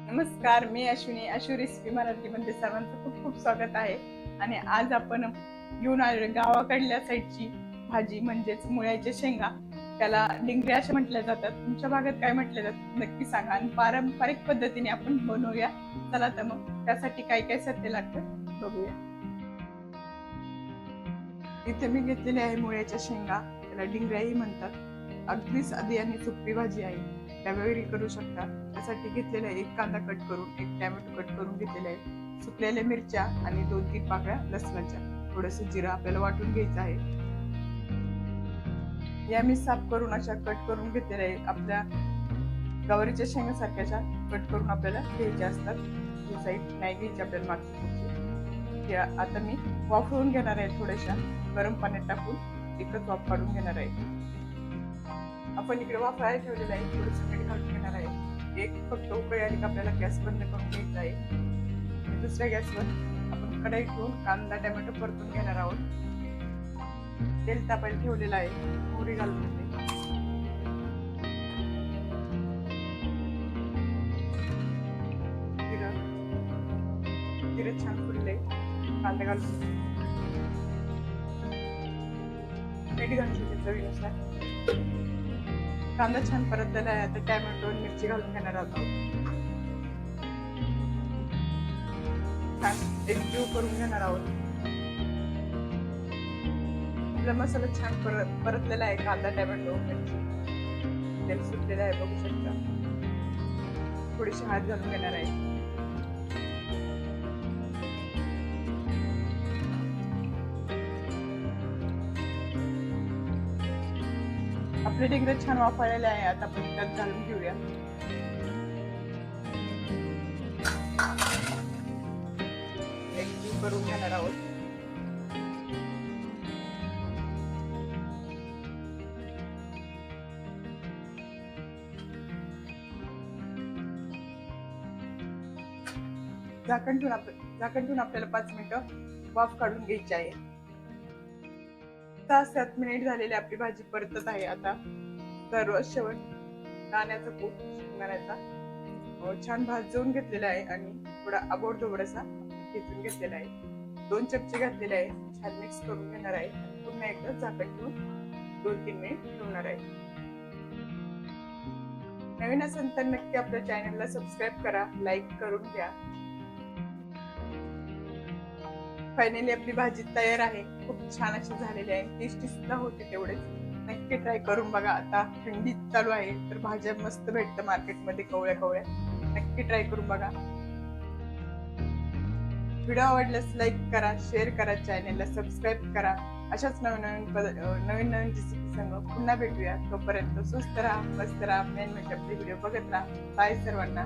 नमस्कार, मी अश्विनी. अश्वी रेसिपी मराठीमध्ये सर्वांचं खूप खूप स्वागत आहे. आणि आज आपण घेऊन आलो गावाकडल्या साईडची भाजी म्हणजेच मुळ्याच्या शेंगा. त्याला डिंगऱ्या असे म्हटल्या जातात. तुमच्या भागात काय म्हटले जातात नक्की सांगा आणि पारंपरिक पद्धतीने आपण बनवूया. चला तर मग त्यासाठी काय काय साहित्य लागतं बघूया. इथे मी घेतलेली आहे मुळ्याच्या शेंगा, त्याला डिंगऱ्याही म्हणतात. अगदी साधी आणि सोपी भाजी आहे, त्यावेळी करू शकता. त्यासाठी घेतलेला आहे एक कांदा कट करून, एक टॅमॅटो कट करून घेतलेला आहे, सुकलेल्या मिरच्या आणि 2-3 पाकळ्या लसणाच्या, थोडस जिरा आपल्याला वाटून घ्यायचं आहे. या मी साफ करून अशा कट करून घेतलेल्या आहे. आपल्या गवारीच्या शेंगासारख्याच्या कट करून आपल्याला घ्यायच्या असतात. ही साईड नाही घ्यायची आपल्याला मागची. आता मी वाफवून घेणार आहे, थोड्याशा गरम पाण्यात टाकून एकच वाफ काढून घेणार आहे. आपण इकडे वाफायला ठेवलेलं आहे, थोडंसं मीठ घालून घेणार आहे. एक फक्त उकळी आली की आपल्याला गॅस बंद करून घ्यायचा आहे. दुसऱ्या गॅसवर आपण कढई ठेवून कांदा टोमॅटो परतून घेणार आहोत. तेल तापायला ठेवलेलं आहे, मोहरी घालून घेते. जिरं छान फुलले, कांदा घालून मीठ घालून चवीनुसार. कांदा छान परतलेला आहे. आता टोमॅटो आणि मिरची घालून घेणार आहोत. छान एकजीव करून घेणार आहोत. आपला मसाला छान परतलेला आहे. कांदा टोमॅटो मिरची तेल सुटलेलं आहे, बघू शकता. थोडीशी हळद घालून घेणार आहे. आपले डिंगरे छान वाफळलेले आहे. आता आपण त्यात घालून घेऊया. एकजीव करून घेणार आहोत. झाकण ठेवून आपल्याला 5 मिनिटं वाफ काढून घ्यायची आहे. 6-7 मिनिट झालेली आपली भाजी परतत आहे. आता सर्व शेवट दाण्याचा कूट शेंगदाण्याचा छान भाजून घेतलेला आहे आणि थोडा आबोडधोबडासा ठेचून घेतलेला आहे. 2 चमचे घातलेले आहे. छान मिक्स करून घेणार आहे. पुन्हा एकदा झाकण ठेवून 2-3 मिनिट ठेवणार आहे. नवीन असेल तर नक्की आपल्या चॅनलला सबस्क्राईब करा, लाईक करून घ्या. फायनली आपली भाजी तयार आहे. खूप छान अशी झालेली आहे, टेस्टी सुद्धा होते तेवढेच. नक्की ट्राय करून बघा. आता थंडी चालू आहे तर भाज्या मस्त भेटतं मार्केटमध्ये कवळ्या. नक्की ट्राय करून बघा. व्हिडिओ आवडल्यास लाईक करा, शेअर करा, चॅनलला सबस्क्राईब करा. अशाच नवीन रेसिपी संग पुन्हा भेटूया. तोपर्यंत स्वस्त राहा, मस्त राहा, मेन म्हणजे आपले व्हिडिओ बघत राहा. बाय सर्वांना.